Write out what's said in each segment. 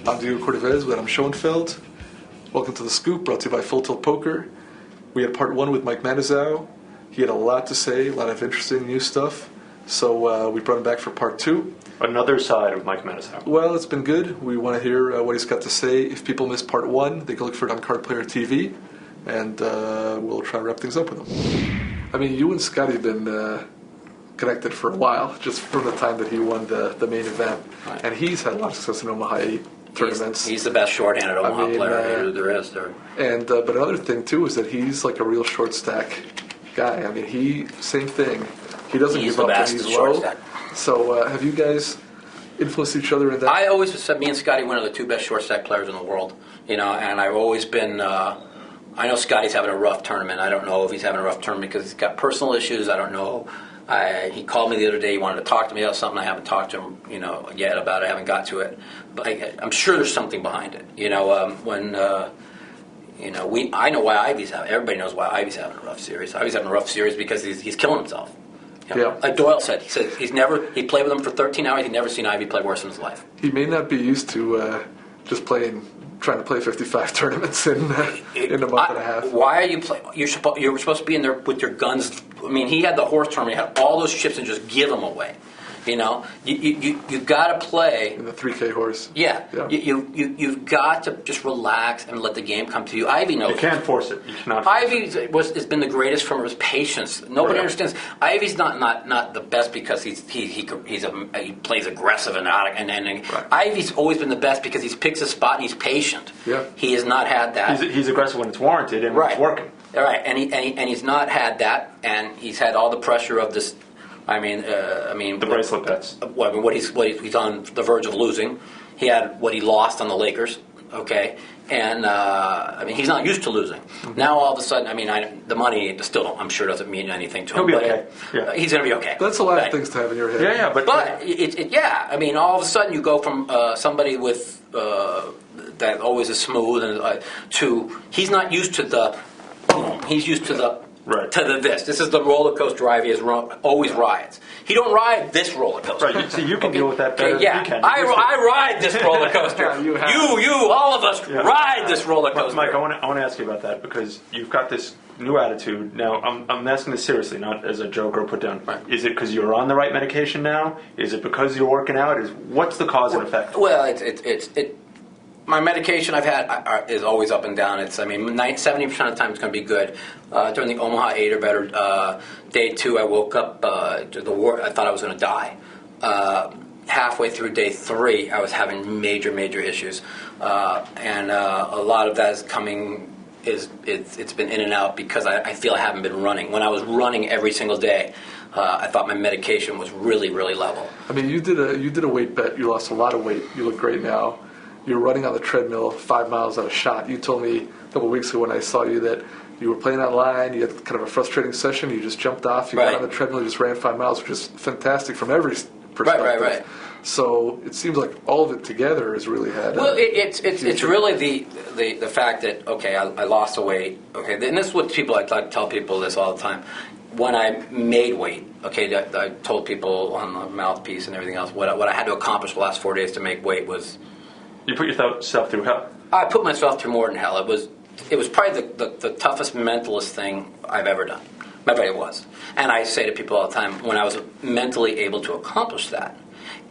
I'm Diego Cordovez with Adam Schoenfeld. Welcome to The Scoop, brought to you by Full Tilt Poker. We had part one with Mike Matusow. He had a lot to say, a lot of interesting new stuff. So we brought him back for part two. Another side of Mike Matusow. Well, it's been good. We want to hear what he's got to say. If people missed part one, they can look for it on Card Player TV, and we'll try and wrap things up with him. I mean, you and Scotty have been connected for a while, just from the time that he won the main event. Right. And he's had a lot of success in Omaha 8 tournaments. He's the best short-handed Omaha player there is. And but another thing too is that he's like a real short stack guy. I mean, same thing. He doesn't give up when he's low. Stack. So have you guys influenced each other in that? I always said me and Scotty were one of the two best short stack players in the world. You know, and I've always been. I know Scotty's having a rough tournament. I don't know if he's having a rough tournament because he's got personal issues. I don't know. He called me the other day. He wanted to talk to me about something. I haven't talked to him, yet about it. I haven't got to it, but I'm sure there's something behind it. I know why Ivy's having. Everybody knows why Ivy's having a rough series. Ivy's having a rough series because he's killing himself. Like Doyle said, he played with him for 13 hours. He'd never seen Ivy play worse in his life. He may not be used to just trying to play 55 tournaments in a month and a half. Why are you playing? You were supposed to be in there with your guns. I mean, he had the horse tournament. He had all those chips and just give them away. You got to play in the 3K horse. Yeah. You've got to just relax and let the game come to you. Ivy knows. You can't force it. You cannot. Ivy has been the greatest from his patience. Nobody understands. Ivy's not the best because he plays aggressive and Right. Ivy's always been the best because he picks a spot and he's patient. Yeah. He has not had that. He's aggressive when it's warranted and when it's working. All right, and he's not had that, and he's had all the pressure of this. The bracelet bets. What he's on the verge of losing. He had what he lost on the Lakers. Okay, and he's not used to losing. Mm-hmm. Now all of a sudden, the money still I'm sure doesn't mean anything to him. He'll be okay. Yeah. He's going to be okay. That's a lot of things to have in your head. Yeah, but all of a sudden you go from somebody with that always is smooth and to he's not used to the boom. He's used to the. Right. This is the roller coaster Ivy always rides. He don't ride this roller coaster. Right. So you can deal with that better than he can. I ride this roller coaster. you, all of us ride this roller coaster. Mike, I want to ask you about that because you've got this new attitude. Now, I'm asking this seriously, not as a joke or put down. Right. Is it because you're on the right medication now? Is it because you're working out? What's the cause and effect? Well, it's my medication I've had is always up and down. 70% of the time it's going to be good. During the Omaha 8 or better, day 2 I woke up, I thought I was going to die. Halfway through day 3 I was having major issues. And a lot of that is coming, it's been in and out because I feel I haven't been running. When I was running every single day, I thought my medication was really level. I mean, you did a weight bet. You lost a lot of weight. You look great now. You're running on the treadmill 5 miles at a shot. You told me a couple of weeks ago when I saw you that you were playing online, you had kind of a frustrating session, you just jumped off, you got on the treadmill, you just ran 5 miles, which is fantastic from every perspective. Right. So it seems like all of it together has really had it's really the fact that, okay, I lost the weight, okay, and this is what I like to tell people this all the time. When I made weight, okay, I told people on the mouthpiece and everything else, what I had to accomplish the last 4 days to make weight was... You put yourself through hell. I put myself through more than hell. It was probably the toughest mentalist thing I've ever done. It was. And I say to people all the time, when I was mentally able to accomplish that,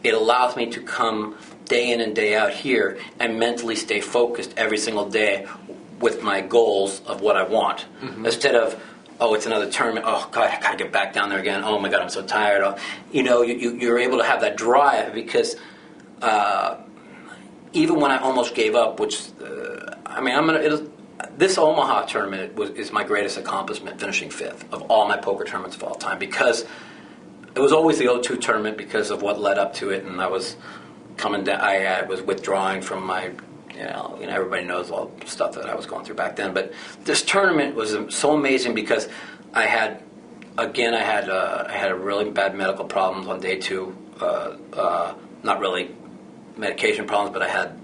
it allows me to come day in and day out here and mentally stay focused every single day with my goals of what I want. Mm-hmm. Instead of, it's another tournament. Oh, God, I got to get back down there again. Oh, my God, I'm so tired. You're able to have that drive because... even when I almost gave up, which, this Omaha tournament is my greatest accomplishment, finishing 5th of all my poker tournaments of all time, because it was always the 02 tournament because of what led up to it, and I was coming down, I was withdrawing from my, everybody knows all the stuff that I was going through back then, but this tournament was so amazing because I had a really bad medical problems on day 2, not really medication problems, but I had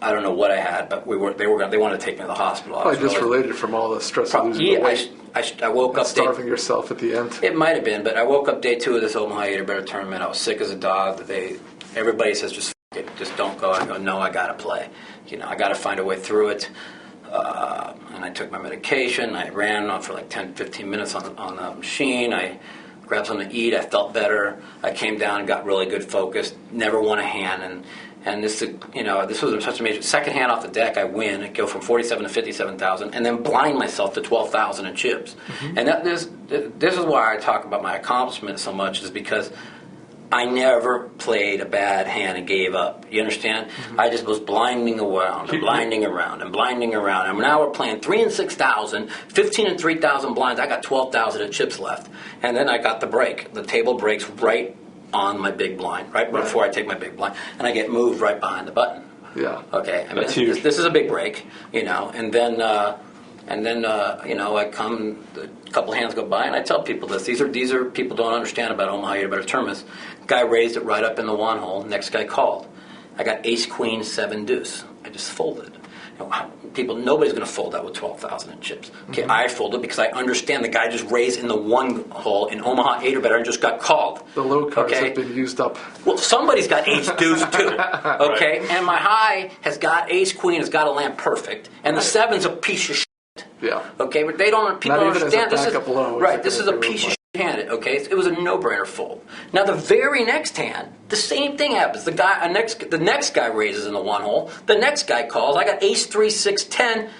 I don't know what I had, but they wanted to take me to the hospital. Probably just related from all the stress of losing the weight. I woke up starving yourself at the end. It might have been, but I woke up day 2 of this Omaha 8 or better tournament. I was sick as a dog. Everybody says just just don't go. I go, no, I got to play. I got to find a way through it. And I took my medication. I ran for like 10, 15 minutes on the machine. I grabbed something to eat. I felt better. I came down and got really good focus. Never won a hand. And this was such a major second hand off the deck. I win. I go from 47 to 57,000, and then blind myself to 12,000 in chips. Mm-hmm. And this is why I talk about my accomplishment so much, is because I never played a bad hand and gave up. You understand? Mm-hmm. I just was blinding around and blinding around and blinding around. And now we're playing 3 and 6,000, 15 and 3,000 blinds. I got 12,000 in chips left. And then I got the break. The table breaks right on my big blind, right before I take my big blind. And I get moved right behind the button. Yeah. Okay. That's huge. This is a big break, And then, I come, a couple hands go by, and I tell people this. These are people don't understand about Omaha 8 or better tournaments. Guy raised it right up in the one hole. Next guy called. I got ace, queen, 7 deuce. I just folded. Nobody's going to fold that with 12,000 in chips. Okay, mm-hmm. I folded because I understand the guy just raised in the one hole in Omaha 8 or better and just got called. The low cards have been used up. Well, somebody's got ace deuce too. Okay, right. And my high has got ace queen, has got a land perfect, and the 7's a piece of shit. Yeah. Okay, but people don't understand. This is a piece of shit hand. Okay, it was a no-brainer fold. Now the very next hand, the same thing happens. The next guy raises in the one hole. The next guy calls. I got ace 3, 6, 10.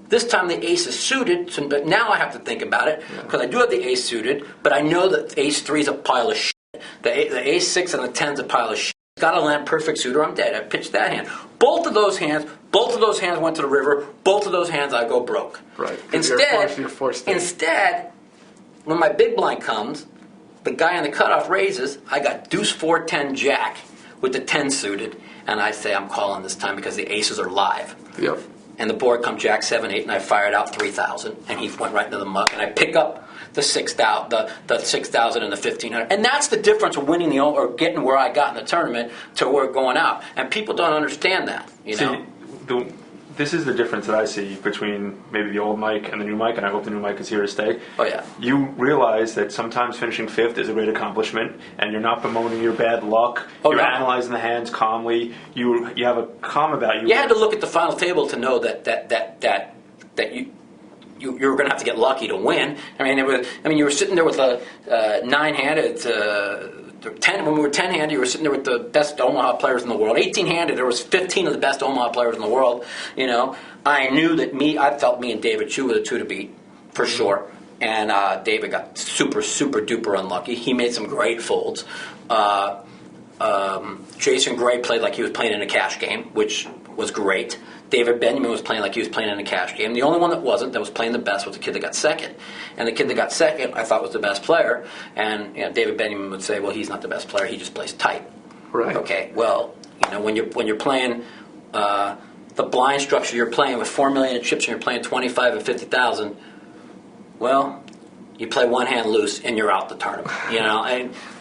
This time the ace is suited, but now I have to think about it because I do have the ace suited, but I know that ace 3 is a pile of shit. The ace 6 and the 10's a pile of shit. Got a land perfect suitor, I'm dead. I pitched that hand. Both of those hands went to the river. Both of those hands I go broke. Right. Instead, you're forced when my big blind comes, the guy on the cutoff raises, I got deuce 4, 10, jack with the 10 suited, and I say I'm calling this time because the aces are live. Yep. And the board come jack 7, 8, and I fired out 3,000, and he went right into the muck, and I pick up the 6,000, the 6,000 and the 1,500, and that's the difference of winning or getting where I got in the tournament to where going out. And people don't understand that. This is the difference that I see between maybe the old Mike and the new Mike, and I hope the new Mike is here to stay. Oh yeah. You realize that sometimes finishing 5th is a great accomplishment, and you're not bemoaning your bad luck. You're analyzing the hands calmly. You have a calm about you. You had to look at the final table to know that you were going to have to get lucky to win. You were sitting there with a 9-handed. 10, when we were 10-handed, you were sitting there with the best Omaha players in the world. 18-handed, there was 15 of the best Omaha players in the world. I knew that I felt me and David Chu were the two to beat, for sure. And David got super, super duper unlucky. He made some great folds. Jason Gray played like he was playing in a cash game, which was great. David Benjamin was playing like he was playing in a cash game. The only one that was playing the best, was the kid that got second. And the kid that got second, I thought was the best player. And David Benjamin would say, well, he's not the best player. He just plays tight. Right. Okay. Well, when you're playing the blind structure, you're playing with 4 million in chips, and you're playing 25 and 50,000. Well, you play one hand loose, and you're out the tournament.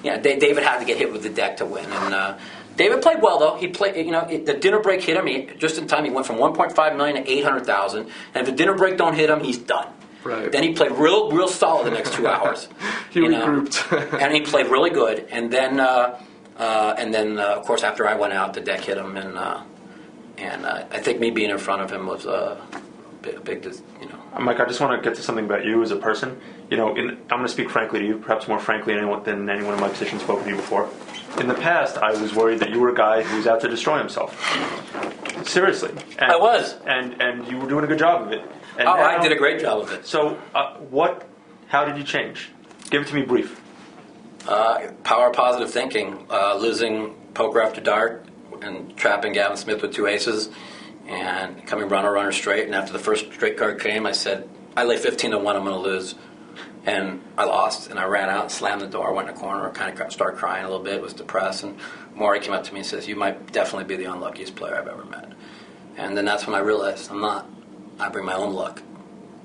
David had to get hit with the deck to win. And David played well, though. He played, the dinner break hit him. Just in time, he went from 1.5 million to 800,000. And if the dinner break don't hit him, he's done. Right. Then he played real solid the next 2 hours. He regrouped. And he played really good. And then, of course, after I went out, the deck hit him. And I think me being in front of him was a big. Mike, I just want to get to something about you as a person. I'm going to speak frankly to you, perhaps more frankly than anyone in my position spoken to you before. In the past, I was worried that you were a guy who was out to destroy himself. Seriously. I was. And you were doing a good job of it. And now, I did a great job of it. So, how did you change? Give it to me brief. Power of positive thinking. Losing poker after dark and trapping Gavin Smith with 2 aces and coming runner straight. And after the first straight card came, I said, I lay 15 to 1, I'm going to lose. And I lost, and I ran out and slammed the door, went in a corner, kind of started crying a little bit, was depressed, and Maury came up to me and says, you might definitely be the unluckiest player I've ever met. And then that's when I realized I'm not. I bring my own luck.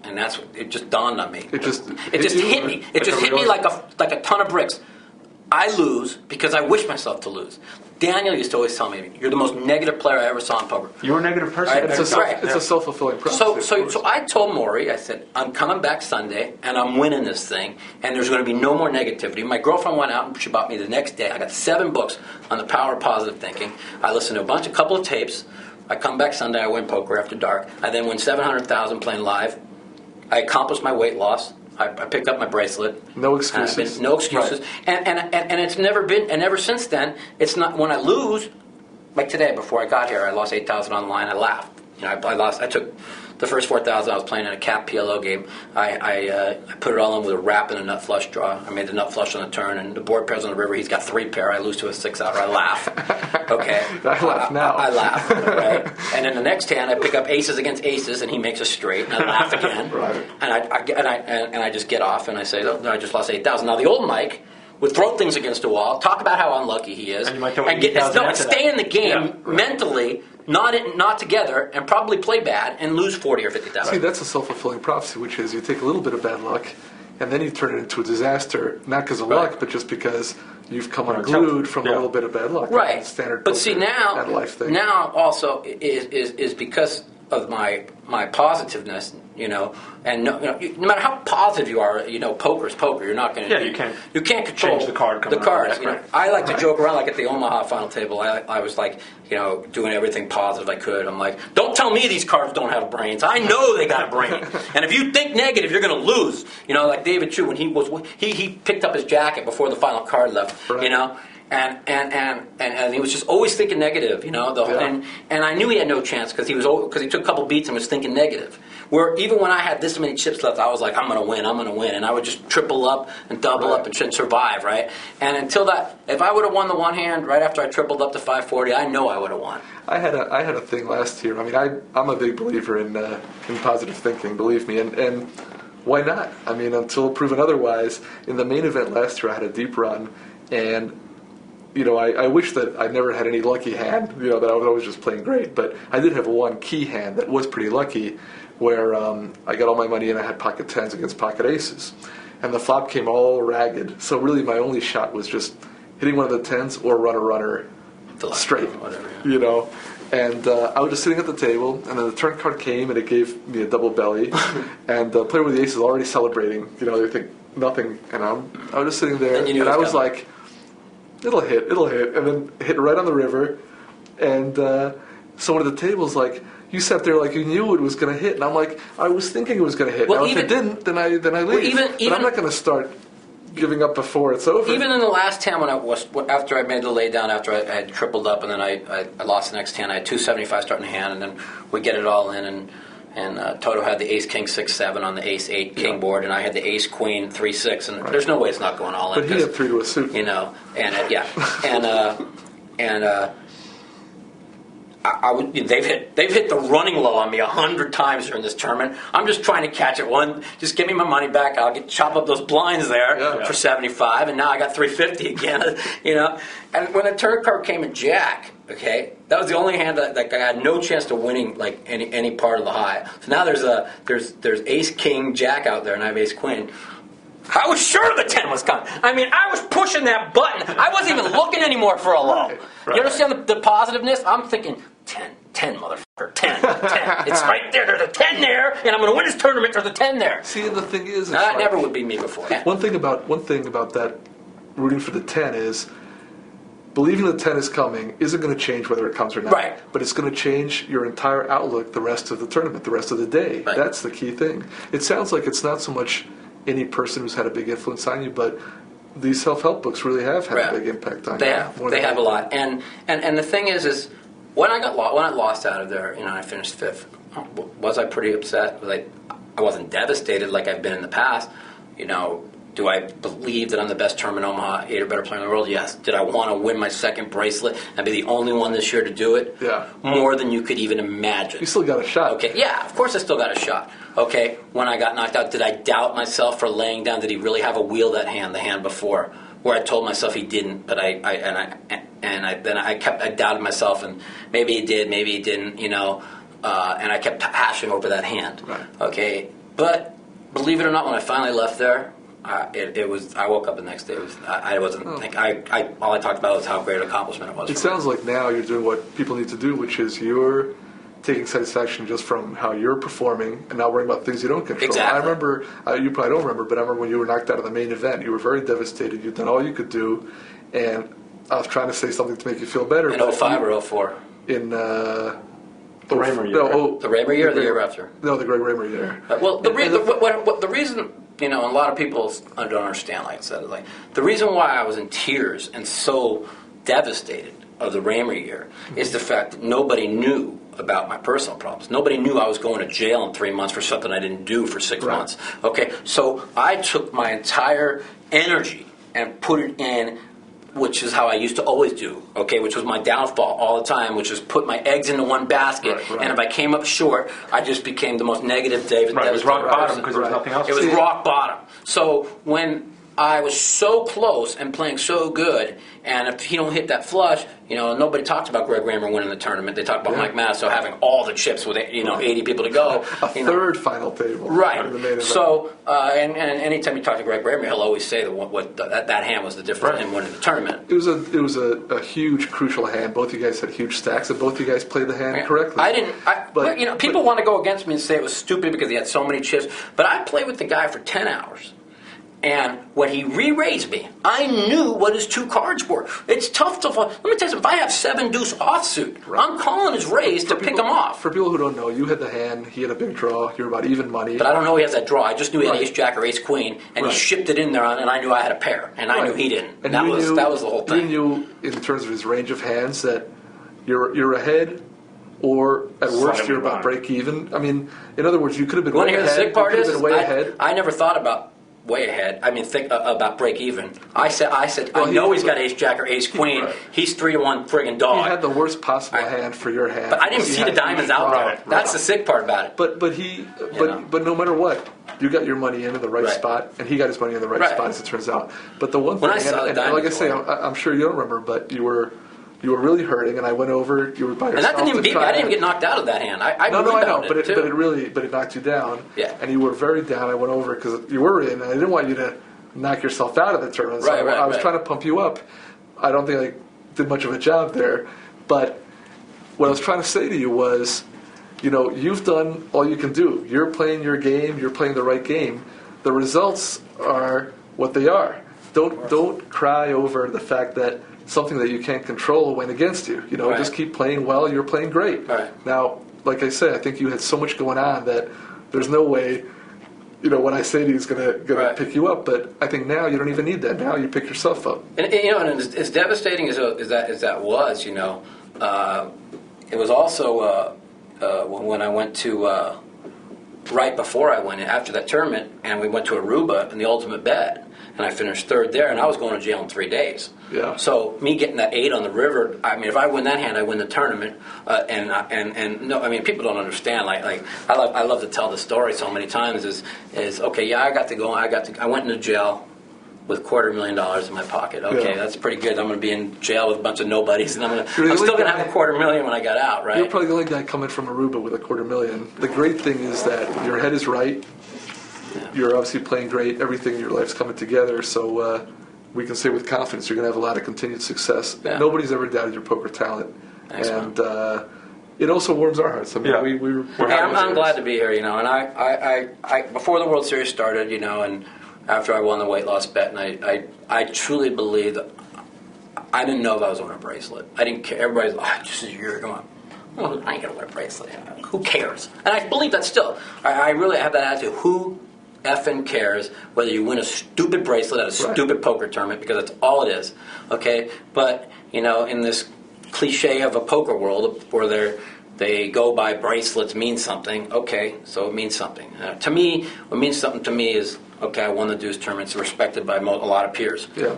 And it just dawned on me. It just hit me. It just hit me like a ton of bricks. I lose because I wish myself to lose. Daniel used to always tell me, "You're the most negative player I ever saw in poker." You're a negative person. Right. It's a self-fulfilling prophecy. So I told Maury, I said, I'm coming back Sunday, and I'm winning this thing, and there's going to be no more negativity. My girlfriend went out, and she bought me the next day. I got 7 books on the power of positive thinking. I listened to a couple of tapes. I come back Sunday, I win poker after dark. I then win $700,000 playing live. I accomplished my weight loss. I picked up my bracelet. No excuses. No excuses. Right. And it's never been, and ever since then, it's not, when I lose, like today, before I got here, I lost 8,000 on the line. I laughed. I took the first 4,000 I was playing in a cap PLO game. I put it all in with a wrap and a nut flush draw. I made the nut flush on the turn, and the board pairs on the river. He's got 3 pair. I lose to a 6-outer. I laugh. Okay. I laugh now. I laugh. Right. And in the next hand, I pick up aces against aces, and he makes a straight, and I laugh again. Right. And I just get off, and I say, oh, I just lost 8,000. Now the old Mike would throw things against the wall, talk about how unlucky he is, And you might throw and 8,000 after stay that. in the game Yeah, right. mentally, not together, and probably play bad and lose 40 or 50,000. See, that's a self-fulfilling prophecy, which is you take a little bit of bad luck, and then you turn it into a disaster, not because of luck, but just because you've come unglued from a little bit of bad luck. Right. Standard But see, poker, now bad life thing. also is because of my positiveness, and no matter how positive you are, poker's poker. You're not going to. Yeah, you can't control change the card coming The out cards. of the deck, right. I like to joke around, like at the Omaha final table. I was like, doing everything positive I could. I'm like, don't tell me these cards don't have brains. I know they got a brain. And if you think negative, you're going to lose. Like David Chu, when he picked up his jacket before the final card left. Right. And he was just always thinking negative, and I knew he had no chance because he took a couple beats and was thinking negative. Where even when I had this many chips left, I was like, I'm going to win, and I would just triple up and double up and survive, right? And until that, if I would have won the one hand right after I tripled up to 540, I know I would have won. I had a thing last year. I mean, I'm a big believer in positive thinking, believe me, and why not? I mean, until proven otherwise. In the main event last year, I had a deep run, and I wish that I never had any lucky hand, that I was always just playing great, but I did have one key hand that was pretty lucky where I got all my money and I had pocket 10s against pocket aces. And the flop came all ragged, so really my only shot was just hitting one of the 10s or run a runner straight, whatever. And I was just sitting at the table, and then the turn card came and it gave me a double belly, and the player with the ace is already celebrating, they think nothing, and I was just sitting there, and I was like, it'll hit, and then hit right on the river, and someone at the table's like, you sat there like you knew it was going to hit, and I'm like, I was thinking it was going to hit. Well, now, if it didn't, then I leave. But I'm not going to start giving up before it's over. Even in the last hand, after I made the lay down, after I had tripled up, and then I lost the next hand, I had 275 starting the hand, and then we get it all in, and Toto had the ace king 6-7 on the ace 8 king board, and I had the ace queen 3-6, and there's no way it's not going all in. But he had 3 to a suit. They've hit the running low on me 100 times during this tournament. I'm just trying to catch it. Just give me my money back. I'll chop up those blinds there for 75, and now I got 350 again. And when the turn card came in Jack, okay, that was the only hand that I had no chance to winning like any part of the high. So now there's Ace King Jack out there, and I have Ace Queen. I was sure the 10 was coming. I mean, I was pushing that button. I wasn't even looking anymore for a low. Right. You understand the positiveness? I'm thinking, 10, motherfucker, 10. It's right there. There's a 10 there, and I'm going to win this tournament. There's a 10 there. See, and the thing is, That never would be me before. One thing about that rooting for the 10 is believing the 10 is coming isn't going to change whether it comes or not. Right. But it's going to change your entire outlook the rest of the tournament, the rest of the day. Right. That's the key thing. It sounds like it's not so much any person who's had a big influence on you, but these self-help books really have had a big impact on you. They have a lot. And the thing is when I lost out of there, I finished 5th. Was I pretty upset? I wasn't devastated like I've been in the past. Do I believe that I'm the best tournament Omaha 8 or better player in the world? Yes. Did I want to win my second bracelet and be the only one this year to do it? Yeah. More than you could even imagine. You still got a shot. Okay. Yeah, of course I still got a shot. Okay. When I got knocked out, did I doubt myself for laying down? Did he really have a wheel the hand before? Where I told myself he didn't, but I doubted myself, and maybe he did, maybe he didn't, and I kept hashing over that hand. Right. Okay. But believe it or not, when I finally left there, it was. I woke up the next day. I wasn't. All I talked about was how great an accomplishment it was. It sounds like now you're doing what people need to do, which is you're taking satisfaction just from how you're performing and not worrying about things you don't control. Exactly. I remember, you probably don't remember, but I remember when you were knocked out of the main event, you were very devastated. You'd done all you could do, and I was trying to say something to make you feel better. In 05 or 04? In the Raymer year. The Raymer year or the year after? No, the Greg Raymer year. Well, the reason, and a lot of people don't understand, like I said, like the reason why I was in tears and so devastated of the Raymer year is the fact that nobody knew about my personal problems. Nobody knew I was going to jail in 3 months for something I didn't do for 6 months. Okay, so I took my entire energy and put it in, which is how I used to always do, okay, which was my downfall all the time, which is put my eggs into one basket, and if I came up short, I just became the most negative David. Right, it was rock bottom because there was nothing else. It was rock bottom. So when I was so close and playing so good, and if he don't hit that flush, nobody talks about Greg Raymer winning the tournament. They talk about Mike Matusow having all the chips with 80 people to go. A third final table. Right. So, and anytime you talk to Greg Raymer, he'll always say that hand was the difference in winning the tournament. It was a huge, crucial hand. Both you guys had huge stacks, and both you guys played the hand correctly. I didn't. People want to go against me and say it was stupid because he had so many chips, but I played with the guy for 10 hours. And when he re-raised me, I knew what his two cards were. It's tough to... Let me tell you something. If I have 7-deuce offsuit, I'm calling his raise to pick him off. For people who don't know, you had the hand, he had a big draw, you were about even money. But I don't know he has that draw. I just knew he had ace-jack or ace-queen, and he shipped it in there, and I knew I had a pair, and I knew he didn't. And that was the whole thing. You knew, in terms of his range of hands, that you're ahead, or at worst you're about break even. I mean, in other words, you could have been way ahead. The sick part is, ahead. I never thought about way ahead. I mean, think about break even. I said, I know he's got ace jack or ace queen. He's 3-1 friggin' dog. He had the worst possible hand for your hand. But I didn't see the diamonds out there. That's the sick part about it. But no matter what, you got your money in the right spot, and he got his money in the right spot, as it turns out. But the one thing, and like I say, I'm sure you don't remember, but you were really hurting, and I went over. You were by yourself. And that didn't even beat me. I didn't even get knocked out of that hand. I know, but it knocked you down. Yeah. And you were very down. I went over because you were in, and I didn't want you to knock yourself out of the tournament. So I was trying to pump you up. I don't think I did much of a job there, but what I was trying to say to you was, you've done all you can do. You're playing your game. You're playing the right game. The results are what they are. Don't cry over the fact that something that you can't control went against you. Just keep playing well. You're playing great. Now, like I said, I think you had so much going on that there's no way, what I say to you is going to pick you up. But I think now you don't even need that. Now you pick yourself up. And as devastating as that was, it was also when I went to right before I went in, after that tournament, and we went to Aruba in the ultimate bet. And I finished third there, and I was going to jail in 3 days. Yeah. So me getting that 8 on the river, I mean, if I win that hand, I win the tournament. And no, I mean, people don't understand. Like I love to tell the story so many times. Is okay? Yeah, I got to go. I went into jail with $250,000 in my pocket. Okay, that's pretty good. I'm going to be in jail with a bunch of nobodies, and I'm still going to have $250,000 when I got out, right? You're probably the only guy coming from Aruba with $250,000. The great thing is that your head is right. You're obviously playing great. Everything in your life's coming together. So we can say with confidence you're going to have a lot of continued success. Yeah. Nobody's ever doubted your poker talent. Thanks, and it also warms our hearts. I mean, I'm glad to be here. And I before the World Series started, and after I won the weight loss bet, and I truly believe that I didn't know if I was wearing a bracelet. I didn't care. Everybody's like, just a year, come on. Well, I ain't going to wear a bracelet. Who cares? And I believe that still. I really have that attitude. Who effing cares whether you win a stupid bracelet at a stupid poker tournament, because that's all it is, okay? But, in this cliche of a poker world where they go by bracelets mean something, okay, so it means something. To me, what means something to me is, okay, I won the Deuce tournament. It's respected by a lot of peers. Yeah.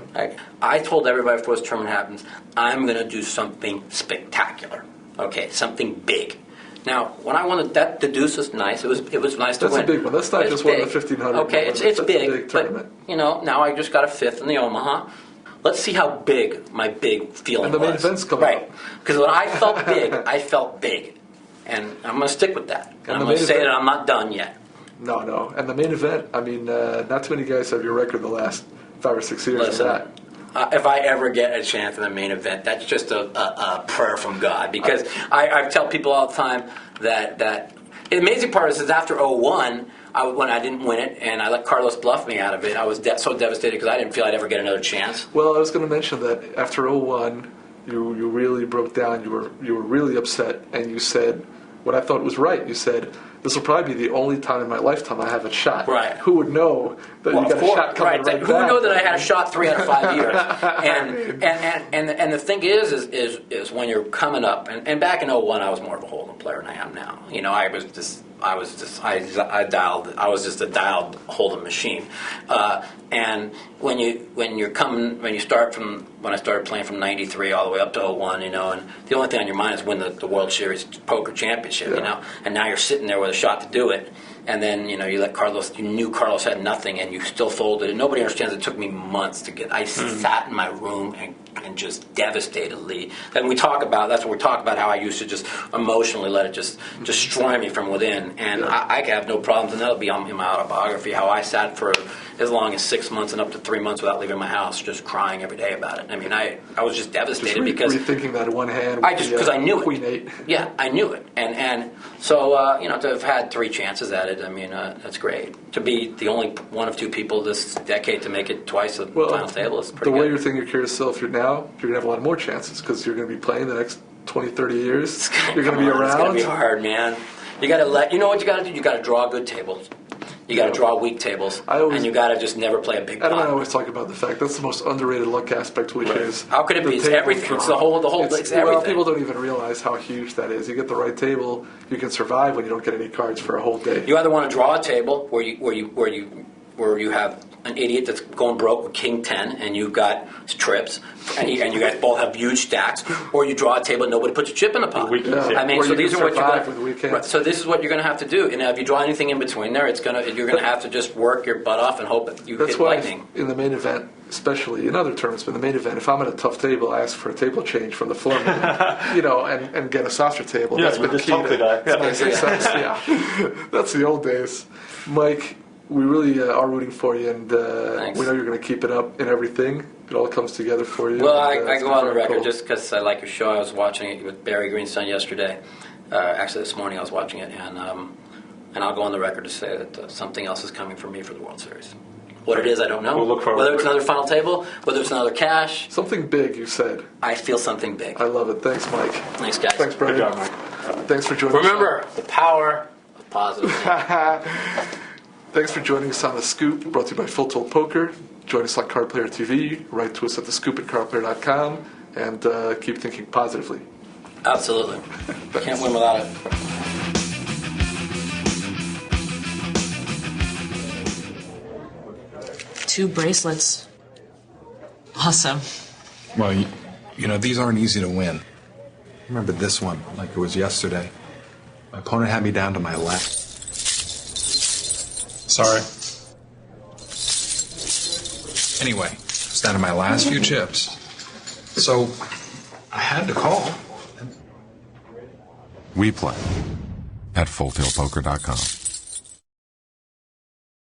I told everybody before this tournament happens, I'm going to do something spectacular, okay, something big. Now, when I won the Deuce was nice. It was nice to win. That's a big one. That's not just one of the 1,500. Okay, it's big, but now I just got a 5th in the Omaha. Let's see how big my big feeling was. And the main event's coming up. Because when I felt big, and I'm going to stick with that. And I'm going to say that I'm not done yet. No. And the main event, I mean, not too many guys have your record the last 5 or 6 years Listen, of that. if I ever get a chance in the main event, that's just a prayer from God. Because I tell people all the time that the amazing part is after 01, when I didn't win it and I let Carlos bluff me out of it, I was so devastated because I didn't feel I'd ever get another chance. Well, I was going to mention that after 01, you really broke down. You were really upset, and you said what I thought was right. You said, "This will probably be the only time in my lifetime I have a shot." Right. Who would know that you got a shot coming right Who would back? know that I had a shot 3 out of 5 years? And the thing is when you're coming up, and back in 01, I was more of a hold'em player than I am now. You know, I was just a dialed hold'em machine. And when I started playing from '93 all the way up to 01, you know, and the only thing on your mind is win the World Series Poker Championship, you know, and now you're sitting there with a shot to do it. And then, you know, you knew Carlos had nothing and you still folded. And nobody understands it took me months to get. I sat in my room and just devastatedly. And that's what we talk about, how I used to just emotionally let it just destroy me from within. And I have no problems, and that'll be in my autobiography, how I sat for as long as 6 months and up to 3 months without leaving my house, just crying every day about it. I mean, I was just devastated because rethinking that in one hand. Because I knew Queen it. 8. Yeah, I knew it, and so you know, to have had 3 chances at it, I mean, that's great. To be the only one of 2 people this decade to make it twice at the final table is pretty the way good. you're thinking your career yourself, you're going to have a lot more chances because you're going to be playing the next 20, 30 years. You're going to be around. It's going to be hard, man. You got to you know what you got to do? You got to draw good tables. You got to draw weak tables, and you got to just never play a big pot. I always talk about the fact that's the most underrated luck aspect, which is how could it be? It's everything. It's the whole. It's everything. Well, people don't even realize how huge that is. You get the right table, you can survive when you don't get any cards for a whole day. You either want to draw a table where you have an idiot that's going broke with King 10 and you've got trips and you guys both have huge stacks, or you draw a table and nobody puts a chip in the pot. I mean, so these are what you're going. So this is what you're going to have to do. And if you draw anything in between there, you're going to have to just work your butt off and hope that you hit lightning. In the main event, especially in other tournaments, but in the main event, if I'm at a tough table, I ask for a table change from the floor, you know, and get a softer table. Yeah, that's been key to success. Yeah, that's the old days. Mike, we really are rooting for you, and we know you're going to keep it up in everything. It all comes together for you. Well, I go on the record just because I like your show. I was watching it with Barry Greenstone yesterday. Actually, this morning I was watching it, and I'll go on the record to say that something else is coming for me for the World Series. What it is, I don't know. We'll look forward whether it's another final table, whether it's another cash. Something big, you said. I feel something big. I love it. Thanks, Mike. Thanks, guys. Thanks, brother. Good job, Mike. Thanks for joining us. Remember, the power of positive. Thanks for joining us on The Scoop, brought to you by Full Tilt Poker. Join us on Card Player TV. Write to us at thescoop@cardplayer.com, and keep thinking positively. Absolutely. Can't win without it. 2 bracelets. Awesome. Well, you know, these aren't easy to win. I remember this one like it was yesterday. My opponent had me down to my left. Sorry. Anyway, it's down to my last few chips. So, I had to call. We play at FullTailPoker.com.